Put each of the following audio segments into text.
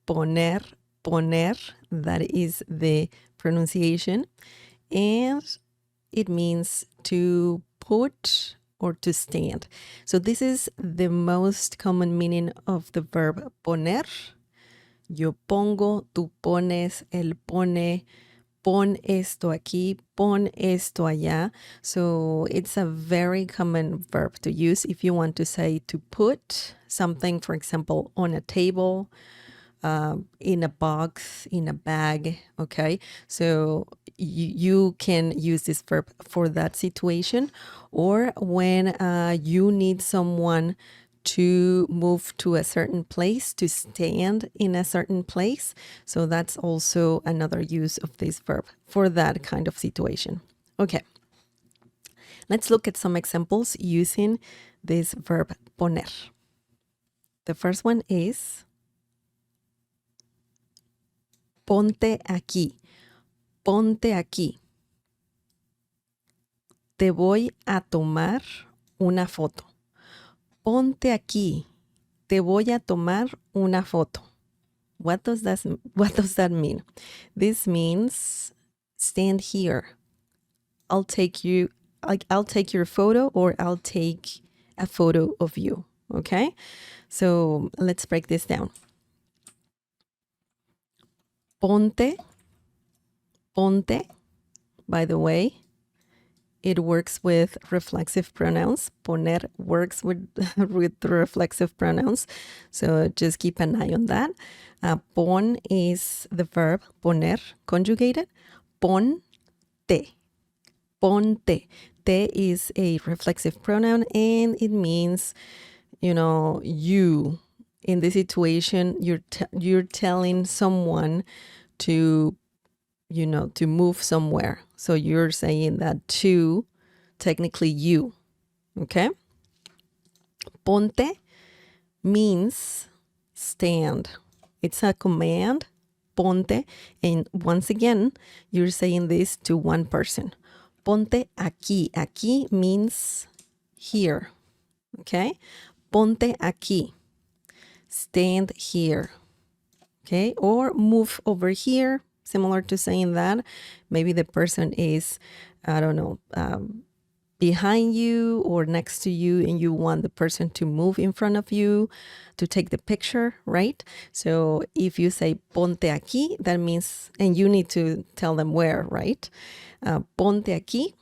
poner, poner, that is the pronunciation. And it means to put or to stand. So this is the most common meaning of the verb poner. Yo pongo, tú pones, él pone, pon esto aquí, pon esto allá. So it's a very common verb to use if you want to say to put something, for example, on a table, in a box, in a bag, okay? So you can use this verb for that situation, or when you need someone to move to a certain place, to stand in a certain place. So that's also another use of this verb for that kind of situation. Okay, let's look at some examples using this verb poner. The first one is ponte aquí, ponte aquí. Te voy a tomar una foto. Ponte aquí. Te voy a tomar una foto. What does that mean? This means stand here. I'll take your photo, or I'll take a photo of you. Okay? So let's break this down. Ponte, ponte, by the way, it works with reflexive pronouns. Poner works with reflexive pronouns. So just keep an eye on that. Pon is the verb poner conjugated. Ponte. Ponte. Te is a reflexive pronoun, and it means, you. In this situation, you're telling someone to move somewhere. So you're saying that to, technically you, okay? Ponte means stand. It's a command, ponte, and once again, you're saying this to one person. Ponte aquí. Aquí means here, okay? Ponte aquí. Stand here, okay? Or move over here. Similar to saying that, maybe the person is, I don't know, behind you or next to you, and you want the person to move in front of you to take the picture, right? So if you say ponte aquí, that means, and you need to tell them where, right? Ponte aquí,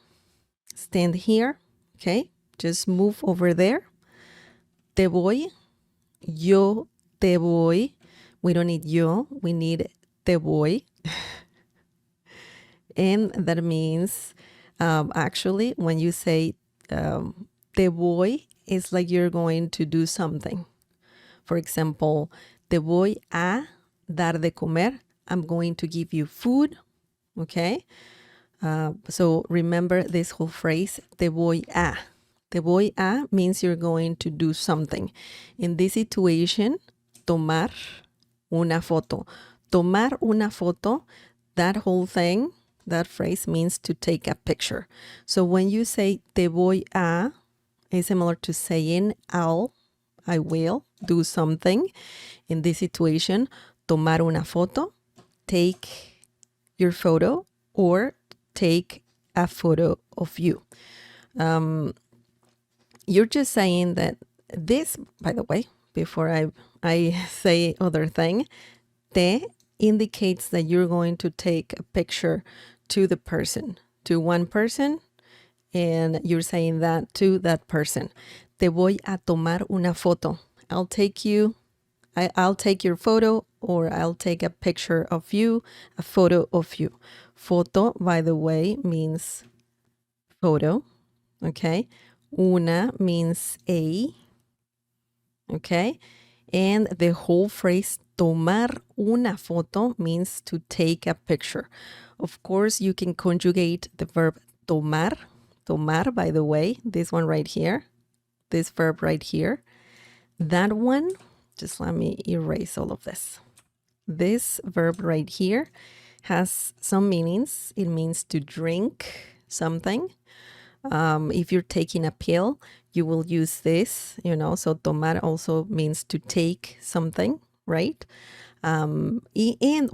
stand here, okay? Just move over there. Te voy, yo te voy. We don't need yo, we need te voy. And that means, actually, when you say te voy, it's like you're going to do something. For example, te voy a dar de comer. I'm going to give you food, okay? So remember this whole phrase, te voy a. Te voy a means you're going to do something. In this situation, tomar una foto. Tomar una foto, that whole thing, that phrase means to take a picture. So when you say te voy a, it's similar to saying I will do something. In this situation, tomar una foto, take your photo, or take a photo of you. You're just saying that this, by the way, before I say other thing, te indicates that you're going to take a picture to the person, to one person, and you're saying that to that person. Te voy a tomar una foto. I'll take your photo, or I'll take a picture of you, a photo of you. Foto, by the way, means photo, okay? Una means a, okay? And the whole phrase tomar una foto means to take a picture. Of course, you can conjugate the verb tomar. Tomar, by the way, this one right here, this verb right here. That one, just let me erase all of this. This verb right here has some meanings. It means to drink something. If you're taking a pill, you will use this, so tomar also means to take something. right? And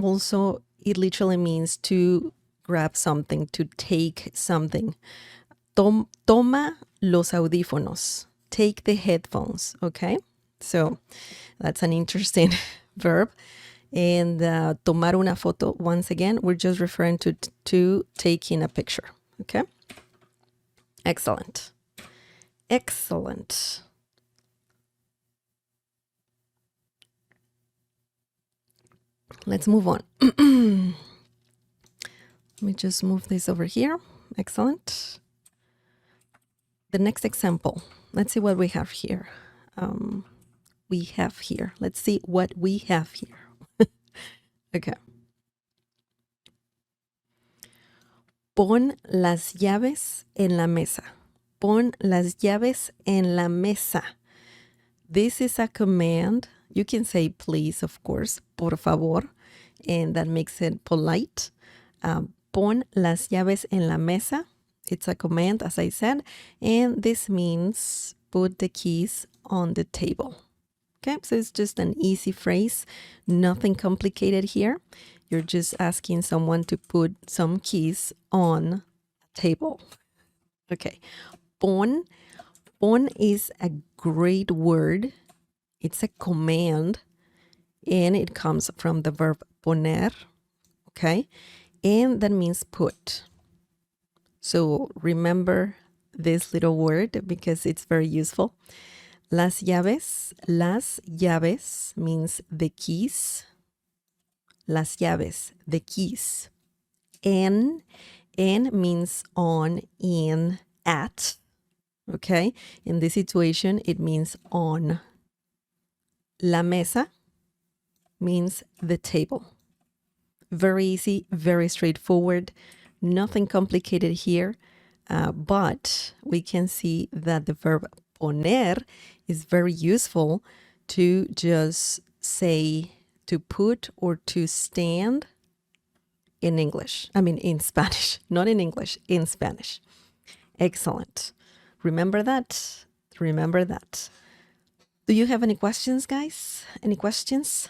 also it literally means to grab something, to take something. Toma los audífonos. Take the headphones, okay? So that's an interesting verb. And tomar una foto, once again, we're just referring to taking a picture, okay? Excellent. Excellent. Let's move on. Let me just move this over here. Excellent. The next example. Let's see what we have here. Let's see what we have here. Okay. Pon las llaves en la mesa. Pon las llaves en la mesa. This is a command. You can say please, of course, por favor, and that makes it polite. Pon las llaves en la mesa. It's a command, as I said, and this means put the keys on the table. Okay, so it's just an easy phrase, nothing complicated here. You're just asking someone to put some keys on a table. Okay, pon. Pon is a great word. It's a command, and it comes from the verb poner, okay? And that means put. So remember this little word because it's very useful. Las llaves means the keys. Las llaves, the keys. En means on, in, at. Okay? In this situation, it means on. La mesa means the table. Very easy, very straightforward. Nothing complicated here. But we can see that the verb poner is very useful to just say to put or to stand in English. I mean, in Spanish, not in English, in Spanish. Excellent. Remember that. Remember that. Do you have any questions, guys? Any questions?